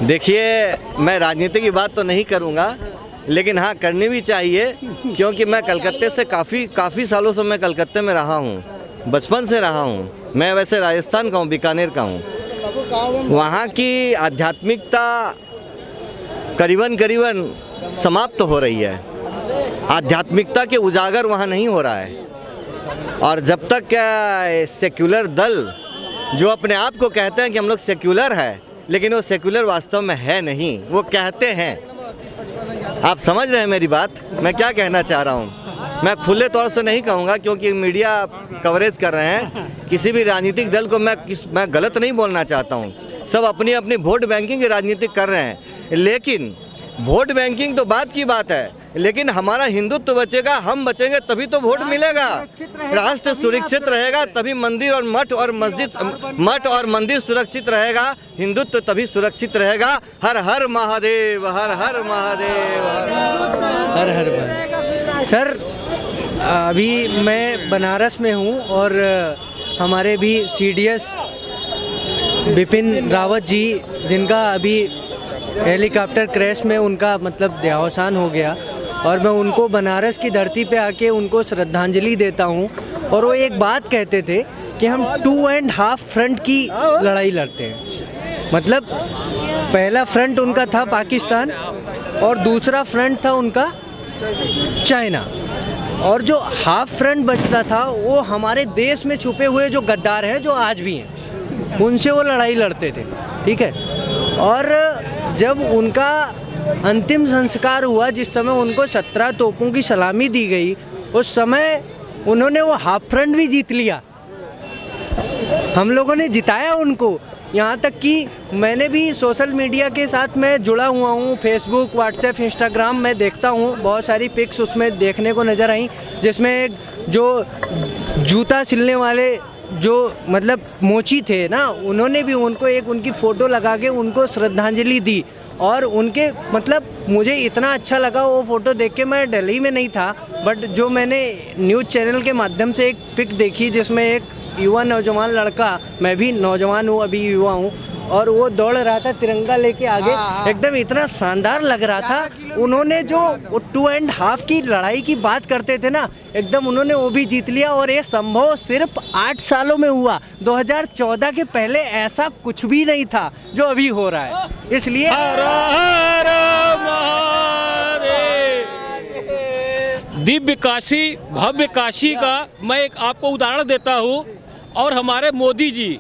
देखिए, मैं राजनीति की बात तो नहीं करूंगा, लेकिन हाँ करनी भी चाहिए, क्योंकि मैं कलकत्ते से काफ़ी सालों से मैं कलकत्ते में रहा हूँ, बचपन से रहा हूँ। मैं वैसे राजस्थान का हूँ, बीकानेर का हूँ। वहाँ की आध्यात्मिकता करीबन समाप्त हो रही है। आध्यात्मिकता के उजागर वहाँ नहीं हो रहा है। और जब तक सेक्युलर दल जो अपने आप को कहते हैं कि हम लोग सेक्युलर है, लेकिन वो सेक्युलर वास्तव में है नहीं, वो कहते हैं। आप समझ रहे हैं मेरी बात, मैं क्या कहना चाह रहा हूँ। मैं खुले तौर से नहीं कहूँगा, क्योंकि मीडिया कवरेज कर रहे हैं। किसी भी राजनीतिक दल को मैं गलत नहीं बोलना चाहता हूँ। सब अपनी अपनी वोट बैंकिंग की राजनीति कर रहे हैं, लेकिन वोट बैंकिंग तो बात की बात है, लेकिन हमारा हिंदुत्व बचेगा, हम बचेंगे तभी तो वोट मिलेगा। राष्ट्र सुरक्षित रहेगा तभी मंदिर और मठ और मंदिर सुरक्षित रहेगा, हिंदुत्व तभी सुरक्षित रहेगा। हर हर महादेव, हर हर महादेव, हर हर महादेव। सर, अभी मैं बनारस में हूँ और हमारे भी सीडीएस बिपिन रावत जी, जिनका अभी हेलीकॉप्टर क्रैश में उनका मतलब देहावसान हो गया, और मैं उनको बनारस की धरती पे आके उनको श्रद्धांजलि देता हूँ। और वो एक बात कहते थे कि हम 2.5 फ्रंट की लड़ाई लड़ते हैं। मतलब पहला फ्रंट उनका था पाकिस्तान और दूसरा फ्रंट था उनका चाइना, और जो हाफ फ्रंट बचता था वो हमारे देश में छुपे हुए जो गद्दार हैं, जो आज भी हैं, उनसे वो लड़ाई लड़ते थे। ठीक है। और जब उनका अंतिम संस्कार हुआ, जिस समय उनको 17 तोपों की सलामी दी गई, उस समय उन्होंने वो हाफ फ्रंट भी जीत लिया। हम लोगों ने जिताया उनको। यहाँ तक कि मैंने भी सोशल मीडिया के साथ में जुड़ा हुआ हूँ, फेसबुक, व्हाट्सएप, इंस्टाग्राम में देखता हूँ। बहुत सारी पिक्स उसमें देखने को नज़र आई, जिसमें एक जो जूता सिलने वाले जो मतलब मोची थे ना, उन्होंने भी उनको एक उनकी फ़ोटो लगा के उनको श्रद्धांजलि दी। और उनके मतलब मुझे इतना अच्छा लगा वो फ़ोटो देख के। मैं दिल्ली में नहीं था, बट जो मैंने न्यूज़ चैनल के माध्यम से एक पिक देखी, जिसमें एक युवा नौजवान लड़का, मैं भी नौजवान हूँ, अभी युवा हूँ, और वो दौड़ रहा था तिरंगा लेके आगे, एकदम इतना शानदार लग रहा था। उन्होंने जो 2.5 की लड़ाई की बात करते थे ना, एकदम उन्होंने वो भी जीत लिया। और ये संभव सिर्फ 8 सालों में हुआ। 2014 के पहले ऐसा कुछ भी नहीं था जो अभी हो रहा है। इसलिए दिव्य काशी, भव्य काशी का मैं एक आपको उदाहरण देता हूँ। और हमारे मोदी जी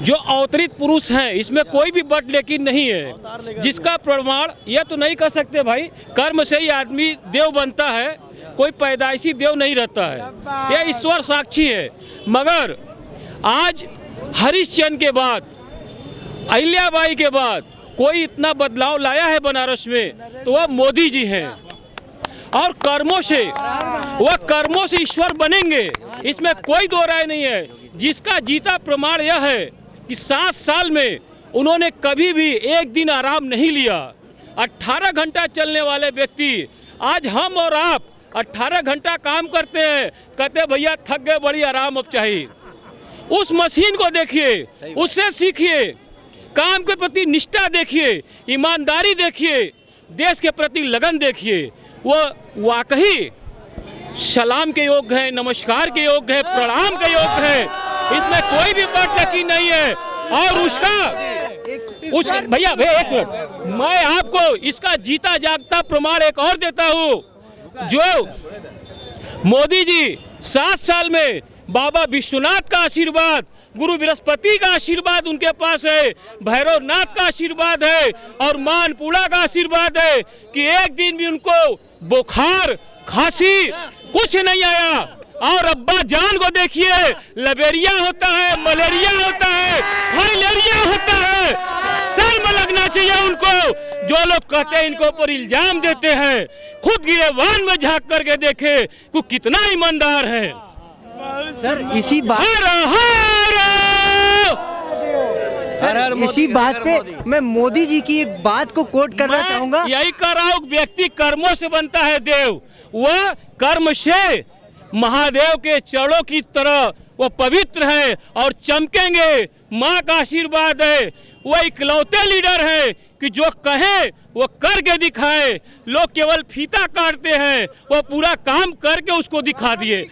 जो अवतरित पुरुष हैं, इसमें कोई भी बट लेकिन नहीं है, जिसका प्रमाण यह तो नहीं कर सकते भाई, कर्म से ही आदमी देव बनता है, कोई पैदाइशी देव नहीं रहता है, यह ईश्वर साक्षी है। मगर आज हरिश्चंद्र के बाद, अहिल्याबाई के बाद कोई इतना बदलाव लाया है बनारस में, तो वह मोदी जी हैं। और कर्मों से ईश्वर बनेंगे, इसमें कोई दो राय नहीं है। जिसका जीता प्रमाण यह है कि 7 साल में उन्होंने कभी भी एक दिन आराम नहीं लिया। 18 घंटा चलने वाले व्यक्ति, आज हम और आप 18 घंटा काम करते हैं, कहते भैया थक गए, बड़ी आराम अब चाहिए। उस मशीन को देखिए, उससे सीखिए, काम के प्रति निष्ठा देखिए, ईमानदारी देखिए, देश के प्रति लगन देखिए। वो वाकई सलाम के योग्य है, नमस्कार के योग्य है, प्रणाम के योग्य है, इसमें कोई भी बात यकीन नहीं है। और उसका भैया एक मिनट, मैं आपको इसका जीता जागता प्रमाण एक और देता हूँ। जो मोदी जी 7 साल में बाबा विश्वनाथ का आशीर्वाद, गुरु बृहस्पति का आशीर्वाद उनके पास है, भैरवनाथ का आशीर्वाद है, और मानपुड़ा का आशीर्वाद है कि एक दिन भी उनको बुखार, खांसी कुछ नहीं आया। और अब्बा जान को देखिए, लबेरिया होता है, मलेरिया होता है, फाइलेरिया होता है। शर्म लगना चाहिए उनको। जो लोग कहते हैं इनको ऊपर इल्जाम देते हैं, खुद गिरेबान में झांक करके देखे कि कितना ईमानदार है। सर इसी बात पे मैं मोदी जी की एक बात को कोट करना चाहूंगा। यही कह रहा हूं, व्यक्ति कर्मों से बनता है देव। वह कर्म से महादेव के चरणों की तरह वो पवित्र है और चमकेंगे। माँ का आशीर्वाद है, वो इकलौते लीडर है कि जो कहे वो करके दिखाए। लोग केवल फीता काटते हैं, वो पूरा काम करके उसको दिखा दिए।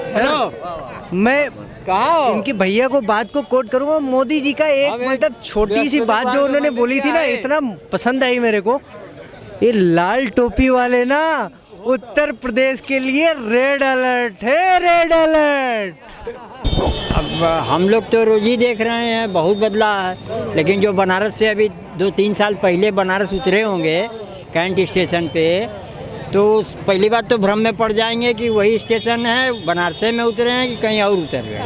सर मैं इनकी भैया को बात को कोट करूंगा। मोदी जी का एक मतलब छोटी सी बात जो उन्होंने बोली थी ना, इतना पसंद आई मेरे को। ये लाल टोपी वाले ना उत्तर प्रदेश के लिए रेड अलर्ट है, रेड अलर्ट। अब हम लोग तो रोज ही देख रहे हैं, बहुत बदला है। लेकिन जो बनारस से अभी 2-3 साल पहले बनारस उतरे होंगे कैंट स्टेशन पे, तो पहली बात तो भ्रम में पड़ जाएंगे कि वही स्टेशन है, बनारस में उतरे हैं कि कहीं और उतर गए।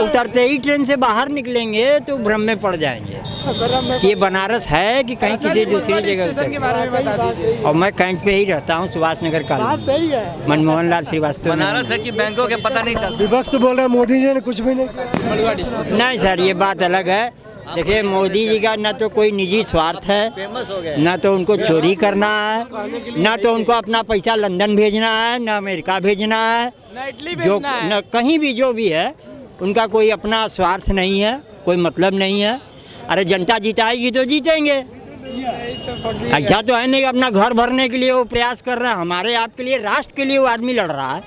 उतरते ही ट्रेन से बाहर निकलेंगे तो भ्रम में पड़ जाएंगे कि ये बनारस है कि कहीं किसी दूसरी जगह उतर। और मैं कैंट पे ही रहता हूँ, सुभाष नगर कॉलोनी, मनमोहन लाल श्रीवास्तव। बनारस है कि बैंकों के पता नहीं चलता। विपक्ष तो बोल रहा है मोदी जी ने कुछ भी नहीं। नहीं सर, ये बात अलग है। देखिए, मोदी जी का ना तो कोई निजी स्वार्थ है, ना तो उनको चोरी करना है, ना तो उनको अपना पैसा लंदन भेजना है, ना अमेरिका भेजना है, जो न कहीं भी जो भी है उनका कोई अपना स्वार्थ नहीं है, कोई मतलब नहीं है। अरे जनता जिताएगी तो जीतेंगे, ऐसा तो है नहीं कि अपना घर भरने के लिए वो प्रयास कर रहे हैं। हमारे आपके लिए, राष्ट्र के लिए वो आदमी लड़ रहा है,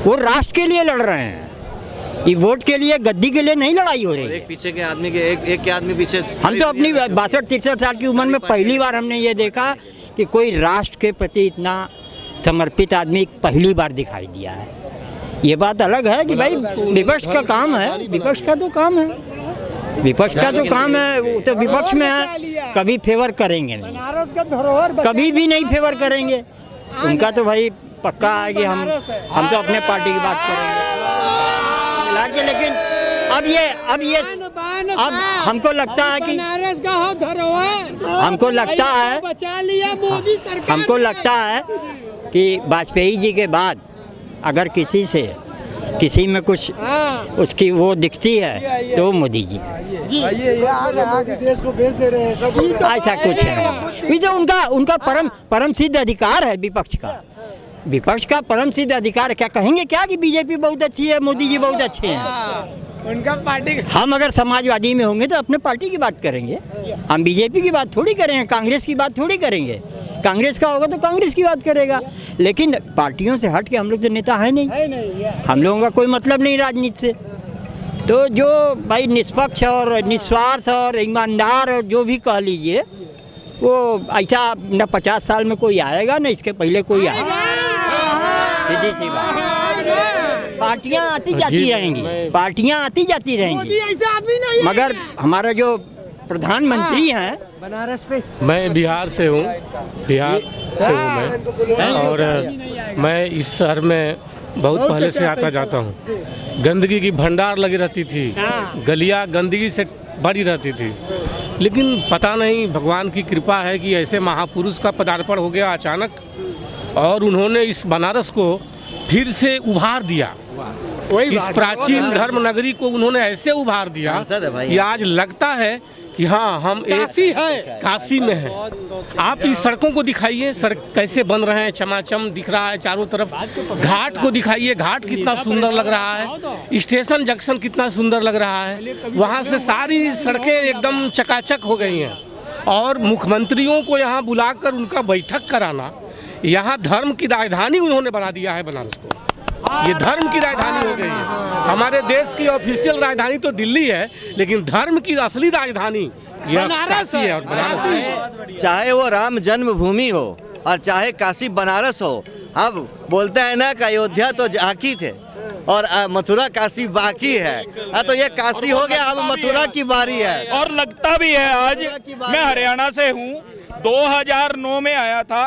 वो राष्ट्र के लिए लड़ रहे हैं। ये वोट के लिए, गद्दी के लिए नहीं लड़ाई हो रही है। एक पीछे के आदमी के एक के आदमी पीछे। हम तो अपनी 62-63 साल की उम्र में पहली बार हमने ये देखा कि कोई राष्ट्र के प्रति इतना समर्पित आदमी पहली बार दिखाई दिया है। ये बात अलग है कि भाई विपक्ष का काम है, विपक्ष का तो काम है, विपक्ष का तो काम है, वो तो विपक्ष में है, कभी फेवर करेंगे नहीं, कभी भी नहीं फेवर करेंगे। उनका तो भाई पक्का है कि हम तो अपने पार्टी की बात करेंगे। लेकिन अब हमको लगता है कि हमको लगता है कि वाजपेयी जी के बाद अगर किसी में कुछ उसकी वो दिखती है तो मोदी जी। मोदी देश को बेच दे रहे हैं सब। ऐसा कुछ है, ये जो उनका परम सिद्ध अधिकार है विपक्ष का परम सिद्ध अधिकार। क्या कहेंगे क्या कि बीजेपी बहुत अच्छी है, मोदी जी बहुत अच्छे हैं? उनका पार्टी। हम अगर समाजवादी में होंगे तो अपने पार्टी की बात करेंगे, हम बीजेपी की बात थोड़ी करेंगे, कांग्रेस की बात थोड़ी करेंगे। कांग्रेस का होगा तो कांग्रेस की बात करेगा, लेकिन पार्टियों से हट के हम लोग तो नेता है नहीं, हम लोगों का कोई मतलब नहीं राजनीति से। तो जो भाई निष्पक्ष और निस्वार्थ और ईमानदार और जो भी कह लीजिए, वो ऐसा न 50 साल में कोई आएगा, न इसके पहले कोई आएगा। सीधी सी बात। पार्टियां आती जाती रहेंगी, पार्टियां आती जाती रहेंगी, मगर हमारा जो प्रधानमंत्री हैं बनारस पे। मैं बिहार से हूँ, मैं, और मैं इस शहर में बहुत पहले से आता जाता हूँ। गंदगी की भंडार लगी रहती थी, गलियाँ गंदगी से भरी रहती थी, लेकिन पता नहीं भगवान की कृपा है कि ऐसे महापुरुष का पदार्पण हो गया अचानक, और उन्होंने इस बनारस को फिर से उभार दिया। इस प्राचीन धर्म नगरी को उन्होंने ऐसे उभार दिया कि आज लगता है कि हाँ, हम एक काशी में हैं। आप इस सड़कों को दिखाइए, सड़क कैसे बन रहे हैं, चमाचम दिख रहा है चारों तरफ। घाट को दिखाइए, घाट कितना सुंदर लग रहा है, स्टेशन जंक्शन कितना सुंदर लग रहा है। वहाँ से सारी सड़कें एकदम चकाचक हो गई हैं, और मुख्यमंत्रियों को यहाँ बुलाकर उनका बैठक कराना, यहाँ धर्म की राजधानी उन्होंने बना दिया है बनारस को। ये धर्म की राजधानी हो गई है। हमारे देश की ऑफिशियल राजधानी तो दिल्ली है, लेकिन धर्म की असली राजधानी यह काशी है और बनारस है। चाहे वो राम जन्मभूमि हो और चाहे काशी बनारस हो। अब बोलते हैं ना कि अयोध्या तो झांकी थे और मथुरा काशी बाकी है। तो ये काशी हो गया, अब मथुरा की बारी है। और लगता भी है, आज मैं हरियाणा से हूँ, 2009 में आया था,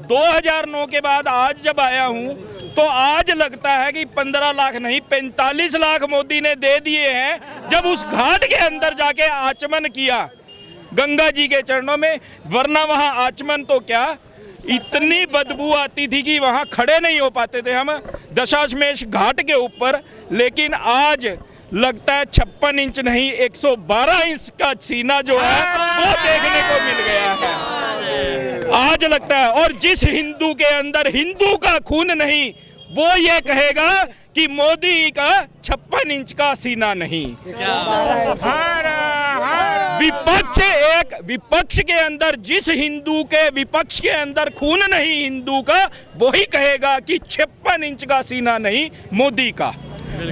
2009 के बाद आज जब आया हूँ तो आज लगता है कि 15 लाख नहीं 45 लाख मोदी ने दे दिए हैं, जब उस घाट के अंदर जाके आचमन किया गंगा जी के चरणों में। वरना वहाँ आचमन तो क्या, इतनी बदबू आती थी कि वहाँ खड़े नहीं हो पाते थे हम दशाश्वमेध घाट के ऊपर। लेकिन आज लगता है 56 इंच नहीं 112 इंच का सीना जो है वो देखने को मिल गया है आज लगता है। और जिस हिंदू के अंदर हिंदू का खून नहीं, वो ये कहेगा कि मोदी का 56 इंच का सीना नहीं। विपक्ष के अंदर जिस हिंदू के विपक्ष के अंदर खून नहीं हिंदू का, वही कहेगा कि 56 इंच का सीना नहीं मोदी का,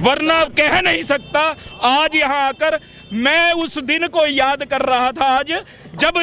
वरना कह नहीं सकता। आज यहाँ आकर मैं उस दिन को याद कर रहा था, आज जब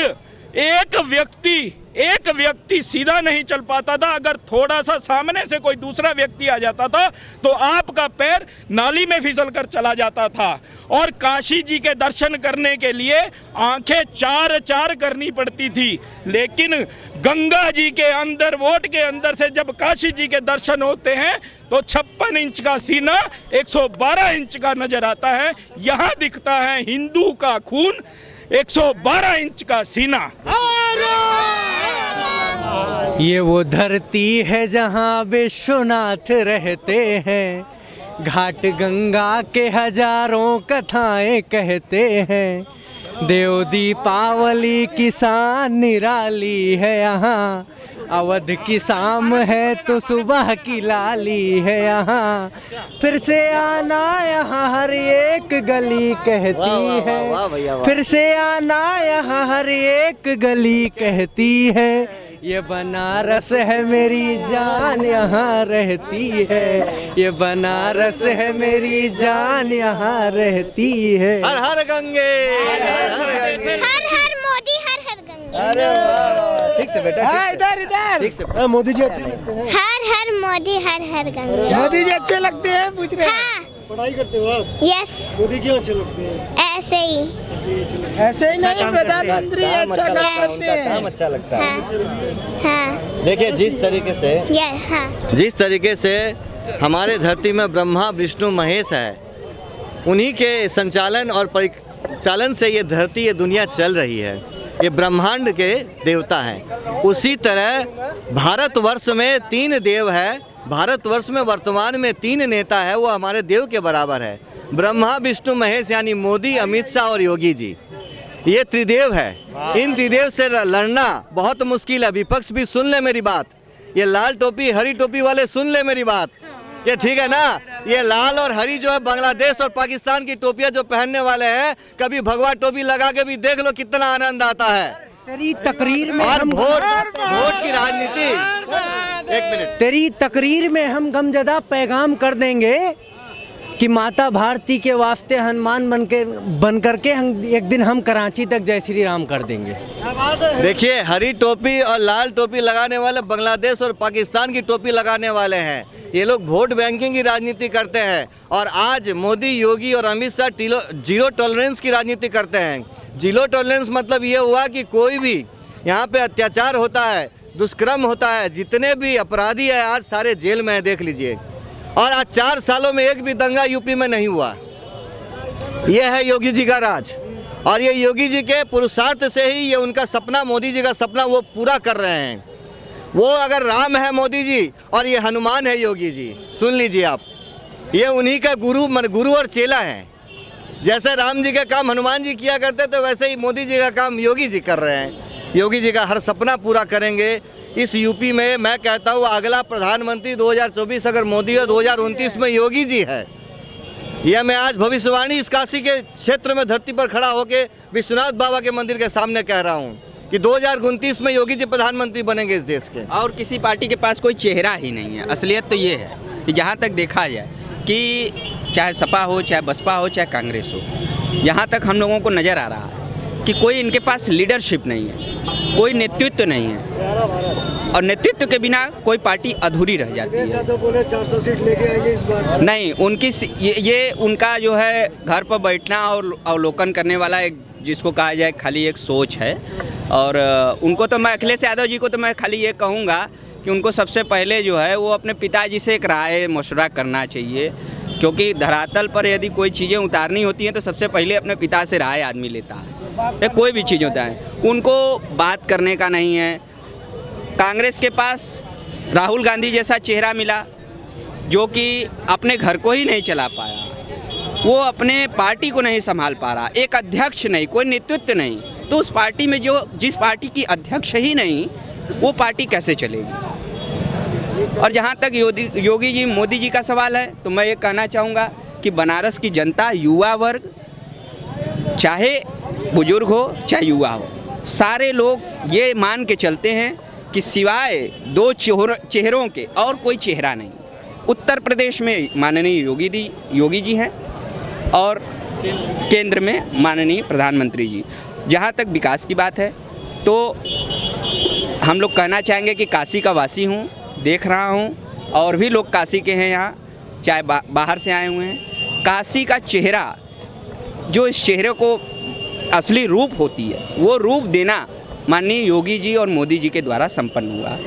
एक व्यक्ति सीधा नहीं चल पाता था, अगर थोड़ा सा सामने से कोई दूसरा व्यक्ति आ जाता था तो आपका पैर नाली में फिसल कर चला जाता था। और काशी जी के दर्शन करने के लिए आंखें चार करनी पड़ती थी, लेकिन गंगा जी के अंदर, वोट के अंदर से जब काशी जी के दर्शन होते हैं तो 56 इंच का सीना 112 इंच का नजर आता है। यहाँ दिखता है हिंदू का खून, 112 इंच का सीना। ये वो धरती है जहाँ विश्वनाथ रहते हैं, घाट गंगा के हजारों कथाएं कहते हैं, देव दीपावली की शान निराली है यहाँ, अवध की शाम है तो सुबह की लाली है यहाँ, फिर से आना यहाँ हर एक गली कहती है, फिर से आना यहाँ हर एक गली कहती है, ये बनारस है मेरी जान यहाँ रहती है, ये बनारस है मेरी जान यहाँ रहती है। हर हर गंगे, हर हर मोदी, हर हर गंगे। अरे वाह, ठीक से बेटा, इधर ठीक से। मोदी जी अच्छे लगते हैं। हर हर मोदी, हर हर गंगे। मोदी जी अच्छे लगते हैं, पूछ रहे हैं। हाँ। पढ़ाई करते हो आप? यस। मोदी क्यों अच्छे लगते हैं? ऐसे ही। ऐसे ही नहीं, प्रधानमंत्री अच्छा लगता है, काम अच्छा लगता है। हाँ। देखिए जिस तरीके से हमारे धरती में ब्रह्मा विष्णु महेश है, उन्हीं के संचालन और परिचालन से ये धरती, ये दुनिया चल रही है, ये ब्रह्मांड के देवता हैं। उसी तरह भारतवर्ष में 3 देव है, भारतवर्ष में वर्तमान में 3 नेता है, वो हमारे देव के बराबर है। ब्रह्मा विष्णु महेश यानी मोदी, अमित शाह और योगी जी, ये त्रिदेव है। इन त्रिदेव से लड़ना बहुत मुश्किल है। विपक्ष भी सुन ले मेरी बात, ये लाल टोपी हरी टोपी वाले सुन ले मेरी बात, ये ठीक है ना। ये लाल और हरी जो है बांग्लादेश और पाकिस्तान की टोपियां जो पहनने वाले हैं, कभी भगवा टोपी लगा के भी देख लो कितना आनंद आता है। तेरी तकरीर में और हम वोट की राजनीति, एक मिनट, तेरी तकरीर में हम गमजदा पैगाम कर देंगे कि माता भारती के वास्ते हनुमान बन करके एक दिन हम कराची तक जय श्री राम कर देंगे। देखिए हरी टोपी और लाल टोपी लगाने वाले बांग्लादेश और पाकिस्तान की टोपी लगाने वाले हैं। ये लोग वोट बैंकिंग की राजनीति करते हैं, और आज मोदी, योगी और अमित शाह जीरो टॉलरेंस की राजनीति करते हैं। जीरो टॉलरेंस मतलब ये हुआ कि कोई भी यहाँ पे अत्याचार होता है, दुष्कर्म होता है, जितने भी अपराधी है आज सारे जेल में है, देख लीजिए। और आज 4 सालों में एक भी दंगा यूपी में नहीं हुआ। ये है योगी जी का राज, और ये योगी जी के पुरुषार्थ से ही ये उनका सपना, मोदी जी का सपना वो पूरा कर रहे हैं। वो अगर राम है मोदी जी और ये हनुमान है योगी जी, सुन लीजिए आप, ये उन्हीं का गुरु और चेला है। जैसे राम जी का काम हनुमान जी किया करते तो वैसे ही मोदी जी का काम योगी जी कर रहे हैं। योगी जी का हर सपना पूरा करेंगे। इस यूपी में मैं कहता हूँ अगला प्रधानमंत्री 2024 अगर मोदी हो, 2029 में योगी जी है। यह मैं आज भविष्यवाणी इस काशी के क्षेत्र में धरती पर खड़ा होकर विश्वनाथ बाबा के मंदिर के सामने कह रहा हूँ कि 2029 में योगी जी प्रधानमंत्री बनेंगे इस देश के। और किसी पार्टी के पास कोई चेहरा ही नहीं है। असलियत तो ये है कि जहाँ तक देखा जाए कि चाहे सपा हो, चाहे बसपा हो, चाहे कांग्रेस हो, यहाँ तक हम लोगों को नज़र आ रहा है कि कोई इनके पास लीडरशिप नहीं है, कोई नेतृत्व नहीं है, और नेतृत्व के बिना कोई पार्टी अधूरी रह जाती है। बोले 400 सीट लेके आएंगे इस बार। नहीं, उनकी ये उनका जो है घर पर बैठना और अवलोकन करने वाला एक, जिसको कहा जाए खाली एक सोच है। और उनको तो मैं, अखिलेश यादव जी को तो मैं खाली ये कहूँगा कि उनको सबसे पहले जो है वो अपने पिताजी से एक राय मशवरा करना चाहिए, क्योंकि धरातल पर यदि कोई चीज़ें उतारनी होती हैं तो सबसे पहले अपने पिता से राय आदमी लेता है, या कोई भी चीज़ होता है। उनको बात करने का नहीं है। कांग्रेस के पास राहुल गांधी जैसा चेहरा मिला जो कि अपने घर को ही नहीं चला पाया, वो अपने पार्टी को नहीं संभाल पा रहा, एक अध्यक्ष नहीं, कोई नेतृत्व नहीं, तो उस पार्टी में जिस पार्टी की अध्यक्ष ही नहीं, वो पार्टी कैसे चलेगी। और जहाँ तक योगी जी मोदी जी का सवाल है तो मैं ये कहना चाहूँगा कि बनारस की जनता, युवा वर्ग, चाहे बुजुर्ग हो चाहे युवा हो, सारे लोग ये मान के चलते हैं कि सिवाय दो चेहरों के और कोई चेहरा नहीं। उत्तर प्रदेश में माननीय योगी जी हैं और केंद्र में माननीय प्रधानमंत्री जी। जहाँ तक विकास की बात है तो हम लोग कहना चाहेंगे कि काशी का वासी हूँ, देख रहा हूँ, और भी लोग काशी के हैं यहाँ, चाहे बाहर से आए हुए हैं। काशी का चेहरा, जो इस चेहरे को असली रूप होती है, वो रूप देना माननीय योगी जी और मोदी जी के द्वारा संपन्न हुआ।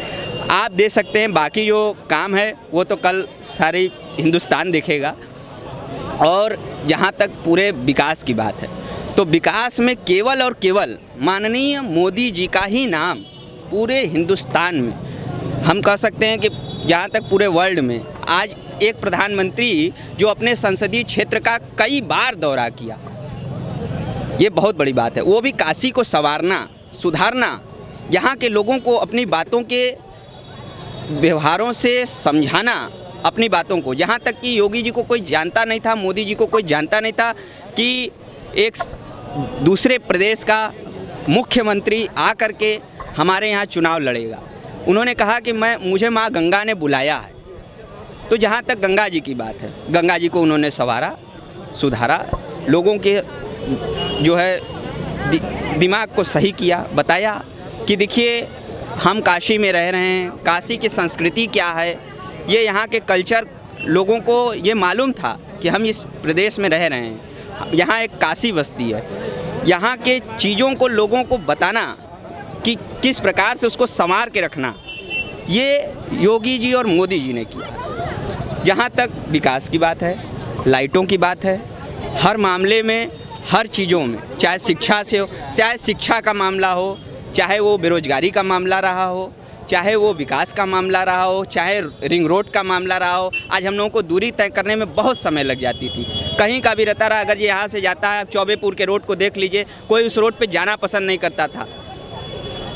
आप दे सकते हैं, बाकी जो काम है वो तो कल सारे हिंदुस्तान देखेगा। और जहाँ तक पूरे विकास की बात है तो विकास में केवल और केवल माननीय मोदी जी का ही नाम पूरे हिंदुस्तान में, हम कह सकते हैं कि जहाँ तक पूरे वर्ल्ड में, आज एक प्रधानमंत्री जो अपने संसदीय क्षेत्र का कई बार दौरा किया, ये बहुत बड़ी बात है। वो भी काशी को संवारना, सुधारना, यहाँ के लोगों को अपनी बातों के व्यवहारों से समझाना, अपनी बातों को। यहाँ तक कि योगी जी को कोई जानता नहीं था, मोदी जी को कोई जानता नहीं था कि एक दूसरे प्रदेश का मुख्यमंत्री आ कर के हमारे यहाँ चुनाव लड़ेगा। उन्होंने कहा कि मुझे माँ गंगा ने बुलाया है। तो जहाँ तक गंगा जी की बात है, गंगा जी को उन्होंने संवारा, सुधारा, लोगों के जो है दिमाग को सही किया, बताया कि देखिए हम काशी में रह रहे हैं, काशी की संस्कृति क्या है, ये यहाँ के कल्चर, लोगों को ये मालूम था कि हम इस प्रदेश में रह रहे हैं, यहाँ एक काशी बस्ती है। यहाँ के चीज़ों को लोगों को बताना कि किस प्रकार से उसको संवार के रखना, ये योगी जी और मोदी जी ने किया। जहाँ तक विकास की बात है, लाइटों की बात है, हर मामले में, हर चीज़ों में, चाहे शिक्षा से हो, चाहे शिक्षा का मामला हो, चाहे वो बेरोजगारी का मामला रहा हो, चाहे वो विकास का मामला रहा हो, चाहे रिंग रोड का मामला रहा हो। आज हम लोगों को दूरी तय करने में बहुत समय लग जाती थी, कहीं का भी रहता रहा। अगर ये यहाँ से जाता है, चौबेपुर के रोड को देख लीजिए, कोई उस रोड पे जाना पसंद नहीं करता था।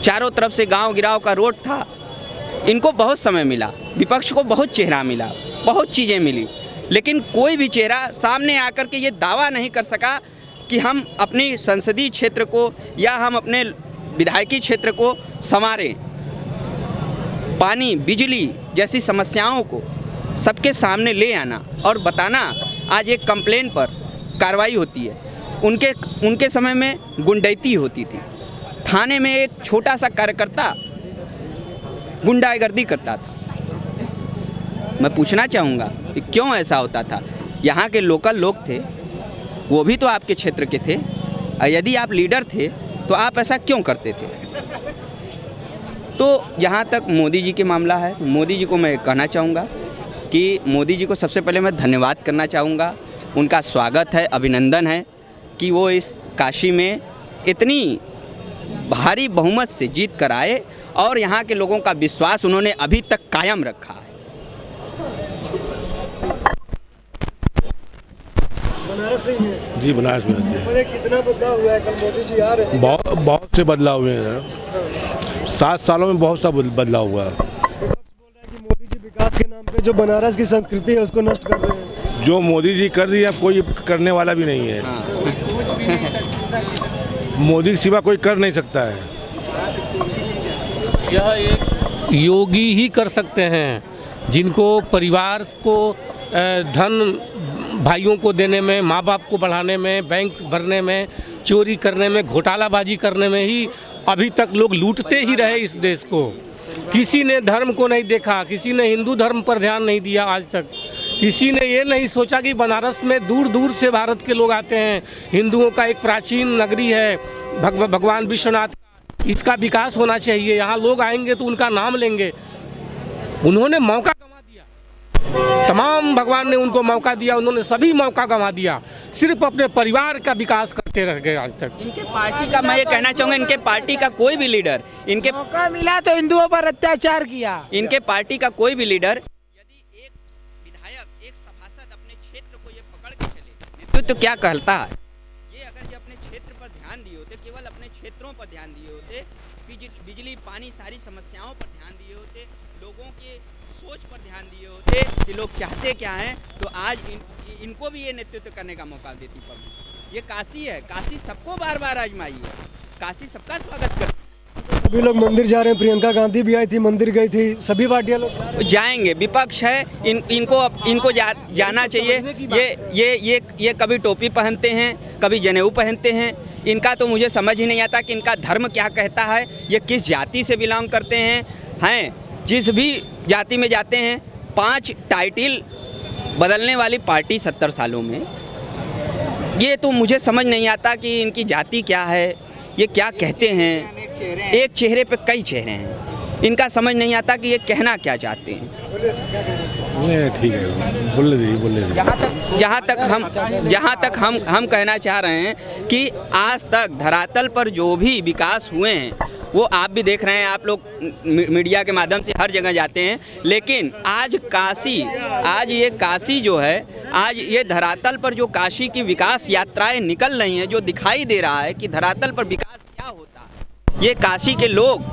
चारों तरफ से गांव गिराव का रोड था। इनको बहुत समय मिला, विपक्ष को बहुत चेहरा मिला, बहुत चीज़ें मिली, लेकिन कोई भी चेहरा सामने आकर के ये दावा नहीं कर सका कि हम अपनी संसदीय क्षेत्र को या हम अपने विधायकी क्षेत्र को संवारें। पानी, बिजली जैसी समस्याओं को सबके सामने ले आना और बताना। आज एक कंप्लेन पर कार्रवाई होती है, उनके समय में गुंडैती होती थी। थाने में एक छोटा सा कार्यकर्ता गुंडागर्दी करता था। मैं पूछना चाहूँगा कि क्यों ऐसा होता था? यहाँ के लोकल लोग थे, वो भी तो आपके क्षेत्र के थे। यदि आप लीडर थे तो आप ऐसा क्यों करते थे? तो जहाँ तक मोदी जी के मामला है, मोदी जी को मैं कहना चाहूँगा कि मोदी जी को सबसे पहले मैं धन्यवाद करना चाहूँगा। उनका स्वागत है, अभिनंदन है कि वो इस काशी में इतनी भारी बहुमत से जीत कर आए और यहाँ के लोगों का विश्वास उन्होंने अभी तक कायम रखा है। बनारस से ही है जी, बनारस में रहते हैं। बोले कितना बदलाव हुआ है? कल मोदी जी आ रहे हैं। बहुत से बदलाव हुए हैं। 7 सालों में बहुत सा बदलाव हुआ है। विपक्ष बोल रहा है कि मोदी जी विकास के नाम पे जो बनारस की संस्कृति है उसको नष्ट कर रहे हैं। जो मोदी जी कर दिया, कोई करने वाला भी नहीं है। मोदी के सिवा कोई कर नहीं सकता है। यह एक योगी ही कर सकते हैं, जिनको परिवार को धन भाइयों को देने में, माँ बाप को बढ़ाने में, बैंक भरने में, चोरी करने में, घोटालाबाजी करने में ही अभी तक लोग लूटते ही रहे इस देश को। किसी ने धर्म को नहीं देखा, किसी ने हिंदू धर्म पर ध्यान नहीं दिया आज तक। किसी ने ये नहीं सोचा कि बनारस में दूर दूर से भारत के लोग आते हैं, हिंदुओं का एक प्राचीन नगरी है भगवान विश्वनाथ, इसका विकास होना चाहिए। यहाँ लोग आएंगे तो उनका नाम लेंगे। उन्होंने मौका गंवा दिया, तमाम भगवान ने उनको मौका दिया, उन्होंने सभी मौका गंवा दिया, सिर्फ अपने परिवार का विकास करते रह गए आज तक। इनके पार्टी का मैं ये कहना चाहूँगा, इनके पार्टी का कोई भी लीडर, इनके मौका मिला तो हिंदुओं पर अत्याचार किया। इनके पार्टी का कोई भी लीडर यदि एक विधायक, एक सभासद अपने क्षेत्र को ये पकड़ के चले, नेतृत्व तो क्या कहता है, ये अगर ये अपने क्षेत्र पर ध्यान दिए होते, केवल अपने क्षेत्रों पर ध्यान दिए होते, बिजली, पानी, सारी समस्याओं पर ध्यान दिए होते, लोगों के सोच पर ध्यान दिए होते कि लोग चाहते क्या हैं, तो आज इनको भी ये नेतृत्व करने का मौका देती पब्लिक। ये काशी है, काशी सबको बार बार आजमाई है, काशी सबका स्वागत करती है। सभी लोग मंदिर जा रहे हैं, प्रियंका गांधी भी आई थी, मंदिर गई थी, सभी पार्टियां लोग जा रहे हैं। जाएंगे, विपक्ष है, इनको जाना चाहिए। ये कभी टोपी पहनते हैं, कभी जनेऊ पहनते हैं। इनका तो मुझे समझ ही नहीं आता कि इनका धर्म क्या कहता है, ये किस जाति से बिलोंग करते हैं। जिस भी जाति में जाते हैं, 5 टाइटिल बदलने वाली पार्टी 70 सालों में, ये तो मुझे समझ नहीं आता कि इनकी जाति क्या है, ये क्या कहते हैं। एक चेहरे पे कई चेहरे हैं, इनका समझ नहीं आता कि ये कहना क्या चाहते हैं। ठीक है, बोल दीजिए। जहाँ तक हम कहना चाह रहे हैं कि आज तक धरातल पर जो भी विकास हुए हैं वो आप भी देख रहे हैं, आप लोग मीडिया के माध्यम से हर जगह जाते हैं, लेकिन आज ये काशी जो है, आज ये धरातल पर जो काशी की विकास यात्राएं निकल रही हैं, जो दिखाई दे रहा है कि धरातल पर विकास क्या होता है, ये काशी के लोग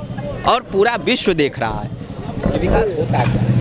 और पूरा विश्व देख रहा है, विकास होता है।